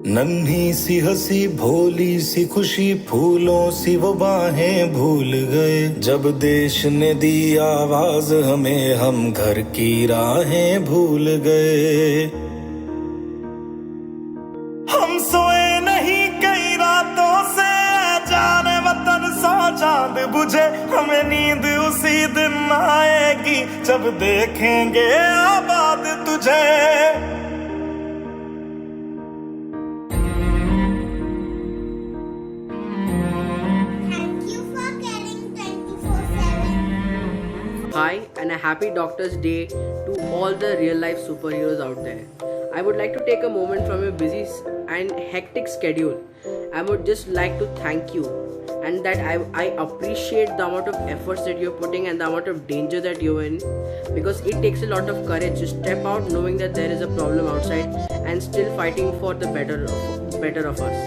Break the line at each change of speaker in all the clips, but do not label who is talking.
नन्ही सी हंसी भोली सी खुशी फूलों सी वो बाहें भूल गए। जब देश ने दी आवाज हमें हम घर की राहें भूल गए। हम सोए नहीं कई रातों से जाने वतन सा चांद बुझे। हमें नींद उसी दिन आएगी जब देखेंगे आबाद तुझे।
Hi, and a happy Doctor's Day to all the real life superheroes out there. I would like to take a moment from your busy and hectic schedule. I would just like to thank you, and that I appreciate the amount of efforts that you're putting and the amount of danger that you're in, because it takes a lot of courage to step out knowing that there is a problem outside and still fighting for the better of us.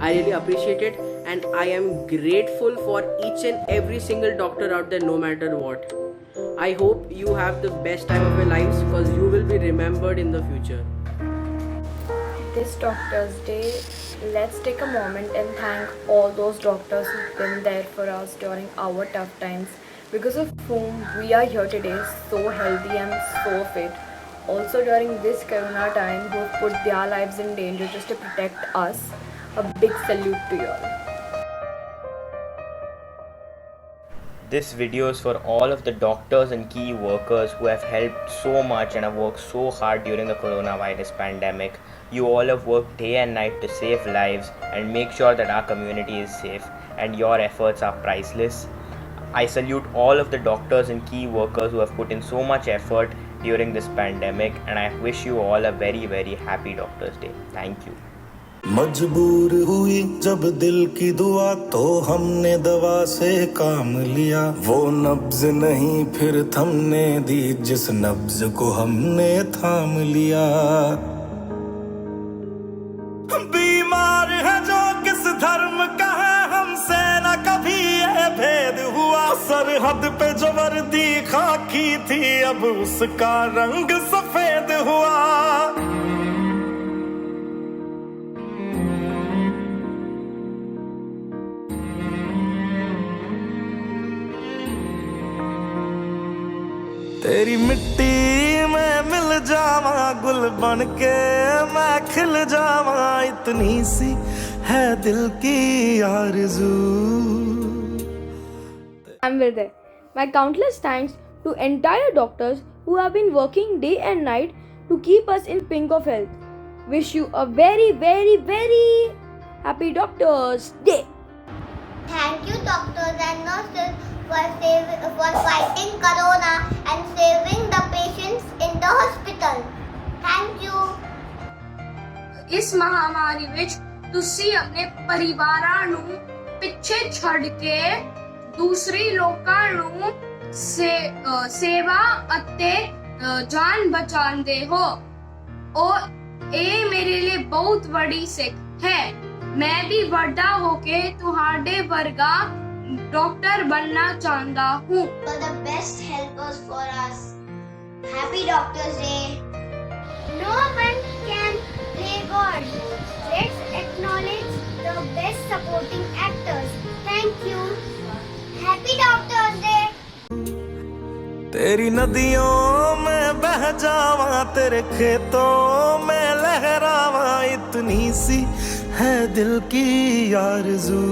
I really appreciate it, and I am grateful for each and every single doctor out there, no matter what. I hope you have the best time of your lives, because you will be remembered in the future.
This Doctor's Day, let's take a moment and thank all those doctors who've been there for us during our tough times, because of whom we are here today, so healthy and so fit. Also during this corona time, who've put their lives in danger just to protect us. A big salute to you all.
This video is for all of the doctors and key workers who have helped so much and have worked so hard during the coronavirus pandemic. You all have worked day and night to save lives and make sure that our community is safe, and your efforts are priceless. I salute all of the doctors and key workers who have put in so much effort during this pandemic, and I wish you all a very, very happy Doctor's Day. Thank you.
मजबूर हुई जब दिल की दुआ तो हमने दवा से काम लिया। वो नब्ज नहीं फिर थमने दी जिस नब्ज को हमने थाम लिया। बीमार है जो किस धर्म का है हमसे न कभी ये भेद हुआ। सरहद पे जो वर्दी खाकी थी अब उसका रंग सफेद हुआ। तेरी मिट्टी में मिल जावा गुल बन के मैं खिल जावा। इतनी सी है दिल की आरज़ू।
I'm with it. My countless thanks to entire doctors who have been working day and night to keep us in pink of health. Wish you a very, very, very happy Doctor's Day.
Thank you, doctors and nurses, for fighting corona and saving the patients in the hospital. Thank you.
ਇਸ ਮਹਾਮਾਰੀ ਵਿੱਚ ਤੁਸੀਂ ਆਪਣੇ ਪਰਿਵਾਰਾਂ ਨੂੰ ਪਿੱਛੇ ਛੱਡ ਕੇ ਦੂਸਰੇ ਲੋਕਾਂ ਨੂੰ ਸੇਵਾ ਅਤੇ ਜਾਨ ਬਚਾਉਂਦੇ ਹੋ। ਇਹ ਮੇਰੇ ਲਈ ਬਹੁਤ ਵੱਡੀ ਸਿੱਖ ਹੈ। ਮੈਂ ਵੀ ਵੱਡਾ ਹੋ ਕੇ ਤੁਹਾਡੇ ਵਰਗਾ डॉक्टर बनना चाहता हूँ।
For the best helpers for us. Happy Doctor's Day. No one can play God. Let's acknowledge the best supporting actors. Thank you. Happy Doctor's Day.
तेरी नदियों में बह जावा तेरे खेतों में लहरावा। इतनी सी है दिल की आरज़ू।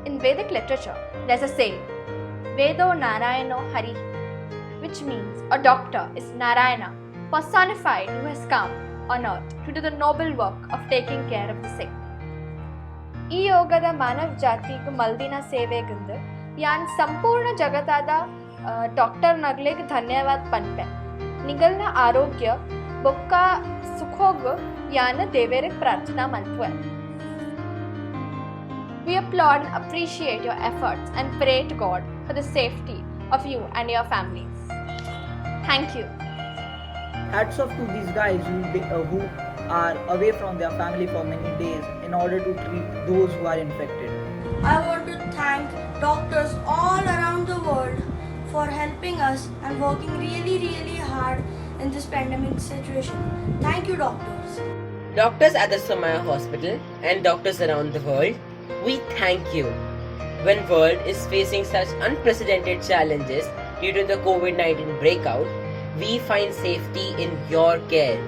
In Vedic literature, there's a saying, Vedo Narayano Hari, which means a doctor is Narayana, personified, who has come on earth to do the noble work of taking care of the sick. ಈ ಯೋಗದ ಮಾನವ ಜಾತಿಗೆ ಮಲ್ದಿನ ಸೇವೆಗಿಂದು ಯಾನ್ ಸಂಪೂರ್ಣ ಜಗತ್ತಾದ doctor ನಗ್ಲಿಗೆ ಧನ್ಯವಾದ ಪನ್ಪೆ. ನಿಗಲ್ನ ಆರೋಗ್ಯ ಬೊಕ್ಕ ಸುಖೋಗ ಯಾನ ದೇವೇರಿಗೆ ಪ್ರಾರ್ಥನಾ ಮಲ್ತ್ವೆ. We applaud and appreciate your efforts and pray to God for the safety of you and your families. Thank you.
hats off to these guys who are away from their family for many days in order to treat those who are infected.
I want to thank doctors all around the world for helping us and working really hard in this pandemic situation. Thank you, doctors.
Doctors at the Somaiya Hospital and doctors around the world, we thank you. When world is facing such unprecedented challenges due to the COVID-19 breakout, we find safety in your care.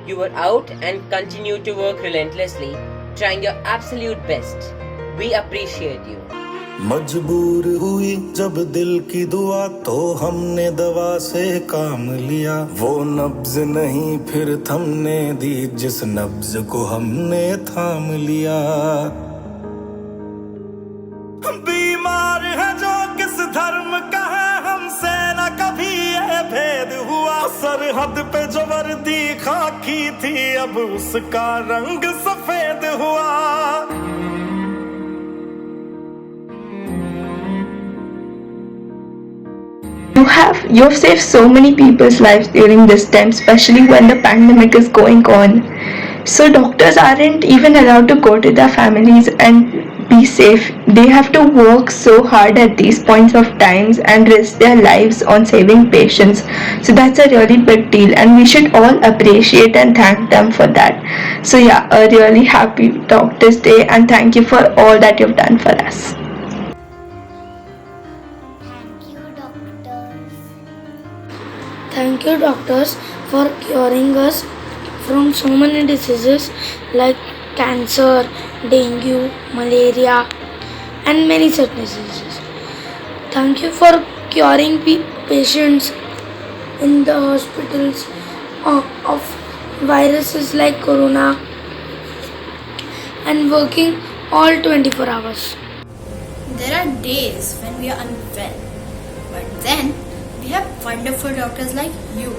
You were out and continue to work relentlessly, trying your absolute best. We appreciate you.
मजबूर हुई जब दिल की दुआ तो हमने दवा से काम लिया, वो नब्ज नहीं फिर थमने दी जिस नब्ज को हमने थाम लिया। बीमार है जो किस धर्म का है हमसे न कभी ये भेद हुआ, सरहद पे जो वर्दी खाकी थी अब उसका रंग सफेद हुआ।
You've saved so many people's lives during this time, especially when the pandemic is going on. So doctors aren't even allowed to go to their families and be safe. They have to work so hard at these points of times and risk their lives on saving patients. So that's a really big deal and we should all appreciate and thank them for that. So yeah, a really happy Doctors Day and thank you for all that you've done for us.
Thank you, doctors, for curing us from so many diseases like cancer, dengue, malaria, and many such diseases. Thank you for curing patients in the hospitals of viruses like corona and working all 24 hours.
There are days when we are unwell, but then we have wonderful doctors like you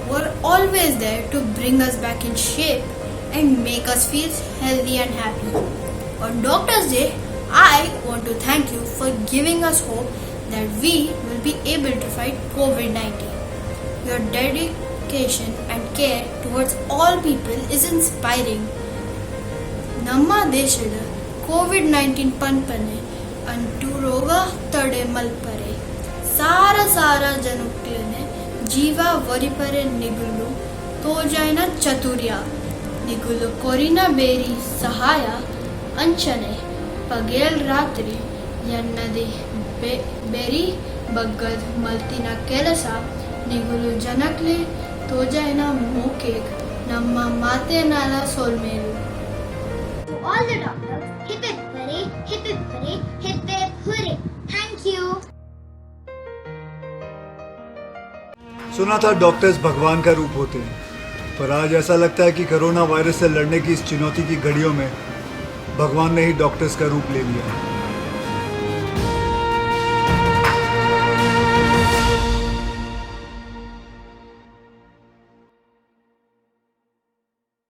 who are always there to bring us back in shape and make us feel healthy and happy. On Doctors Day, I want to thank you for giving us hope that we will be able to fight COVID-19. Your dedication and care towards all people is inspiring. Namma deshada COVID-19 panpane antu roga tade malpare. सारा जनुक्लेने जीवा वरिपरे निगुलु तो जायना चतुर्या निगुलु Corina berry सहाया अंचने पगेल रात्रि यन्नदे berry बग्गद मल्तिना केलसा निगुलु जनकले तो जायना मोकेक नम्मा माते नाला सोलमेलु।
To all the doctors, hip hip hooray, hip hip hooray, hip hip hooray. Thank you.
सुना था डॉक्टर्स भगवान का रूप होते हैं, पर आज ऐसा लगता है कि कोरोना वायरस से लड़ने की इस चुनौती की घड़ियों में भगवान ने ही डॉक्टर्स का रूप ले लिया है।